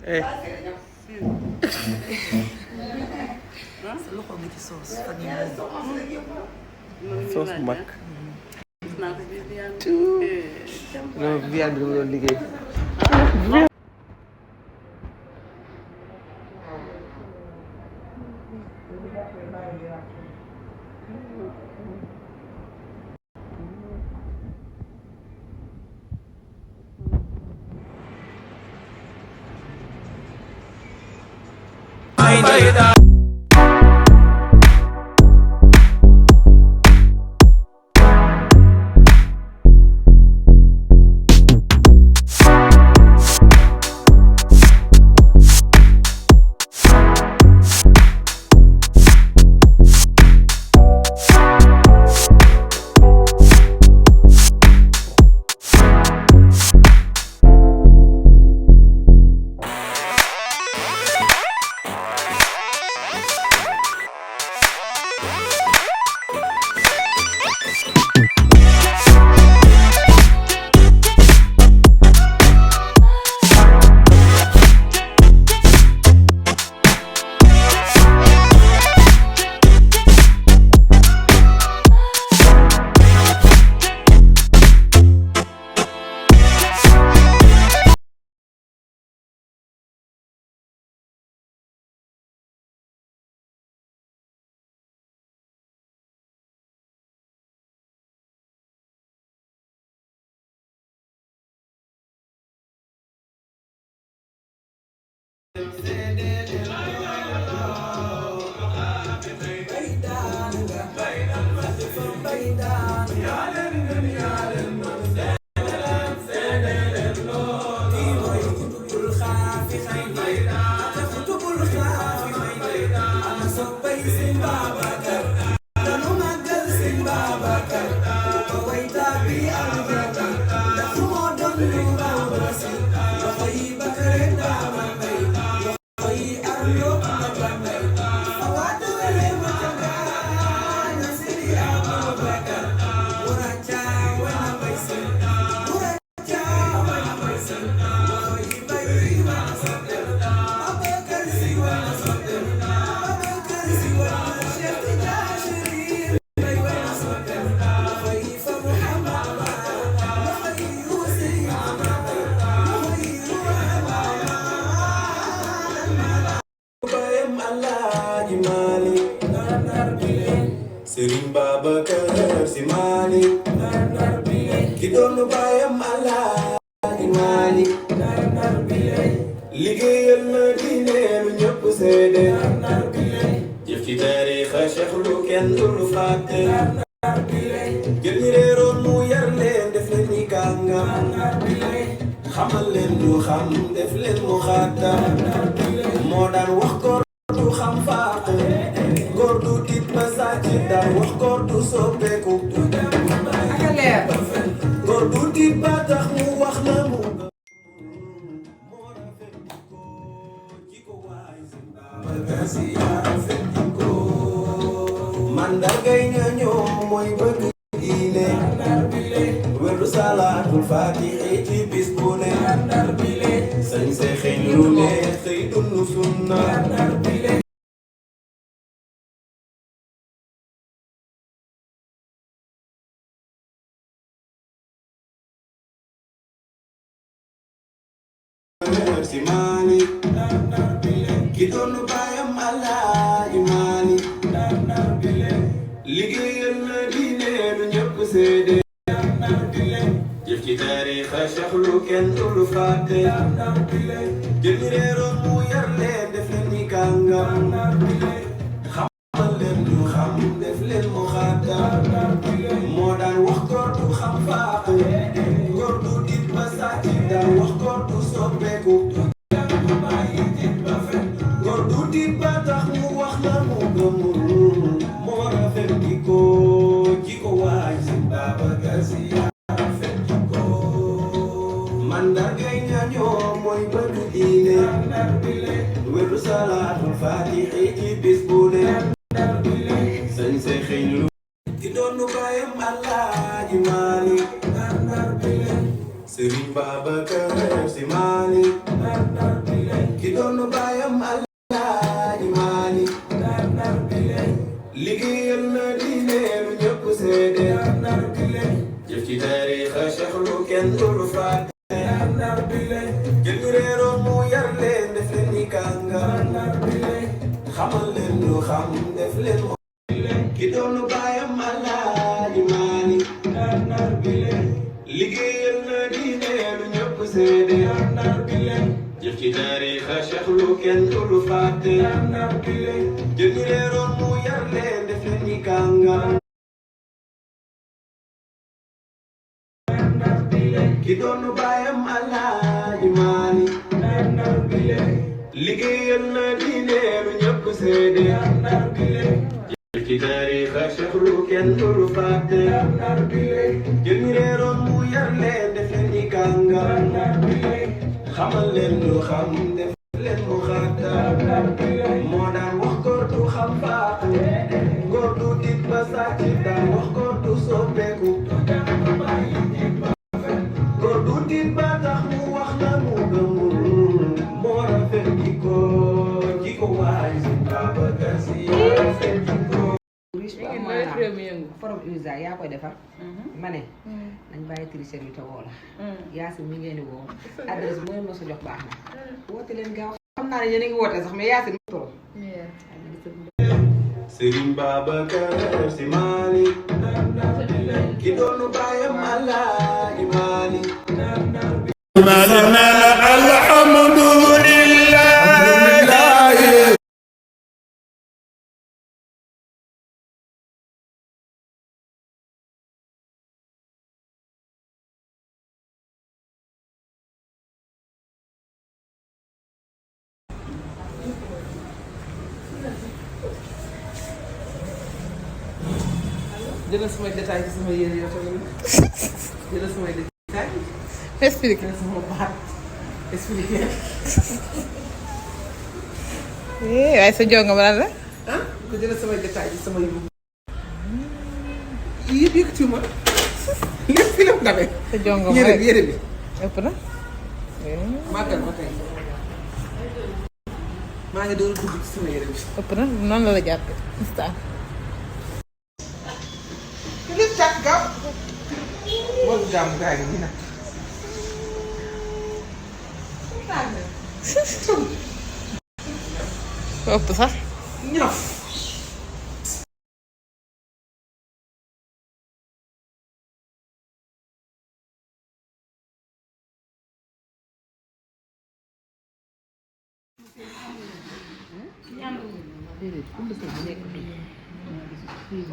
eh sa loxo nga ci soos fan yii soos bu mag. naa ko Viviane. non Viviane bi dama doon liggéey. Serigne Babacar Sy Malick ki doon baayam Alaaji Malick liggéeyal na diine lu ñëpp seede jëf ci tariixa Cheikh lu kenn du fàtte jël ñi réeroon mu yar leen def leen ni kàngam xamal leen ñu xam def leen mu xaatam moo daan wax góor du xam faaq góor du tiit ba sàcc daan wax góor du soppeeku góor du tiit ba tax mu wax na mu moo rafet ko jiko waay seen Babacar Sy yaa rafet ko mandargay ña ñoom mooy bëgg diine wéru salaatul faatihi ci bis bu ne sañ se xëy lu ne xëy dund sunna Sy Malick ki doon baayam Alaaji Malick liggéeyal na diine lu ñëpp seede jëf ci tariixa Cheikh lu kenn du fàtte jël ñi réeroon mu yar leen def leen ni kàngam xamal leen ñu xam def leen mu xaatam moo daan wax góor du xam faaq góor du tiit ba sàcc daan wax góor du soppeeku góor du tiit ba tax mu wax na mu gëmul moo rafet jikko jikko waay seen Babacar Sy yaa rafet jikko mandargay ña ñoom mooy bëgg diine wéru salaatul faatihi ci bis bu ne sañ se xëy lu ki doon baayam Alaaji Malick Serigne Babacar Sy Malick fàtte nar bile jël ñu réeroon mu yar leen def leen ni kàngam nar bile xamal leen lu xam def leen mo ki doonu baayam Alaaji Maalik nar bile liggéeyal na diine lu ñëpp seede nar bile jëf ci tariixa Cheikh lu kenn du fàtte nar bile jël ñu réeroon mu yar leen def leen ni kàngam ki doonu baayam Alaaji Maalik nar bile liggéeyal na diine lu ñëpp seede nar bile jëf ci tariixa Cheikh lu kenn du fàtte nar bile jël ñu réeroon mu yar leen def leen ni kàngam nar bile xamal leen lu xam def leen mu xaatam nar bile moo daan wax góor du xam faatu góor du tit ba sàcc daan wax góor du soppeeku góor du tit ba tax mu wax la mu gëmul moo rafet jikko waay si Babacar Si rafet jikko riche bu am maanaam forom USA yaa koy defar ma ne nañ bàyyi tricher yu te woo la Yacine mi ngeen di woo adresse bu ngeen ma sa jox baax na woote leen gaaw xam naa ne yéen a ngi woote sax mais Yacine mu trop Serigne Babacar Si Maalik ki doonu baayam Alaaji Maalik jëlal samay détail ci sama yére yow tamit jëlal samay détail expliqué jëlal sama baat expliqué waaye sa jonga ma lan la ah ko jëlal samay détail ci sama yére yëpp yëkkatiwuma lépp fi lépp ndamee sa jonga ma yére bi ëpp na màggal ma tey maa ngi door a dugg ci sama yére bi ëpp na noonu la la jàppe instant lépp càkk gaaw wala jàmm gaa ngi nii nag ëpp sax ñof déedéet bu nekk fii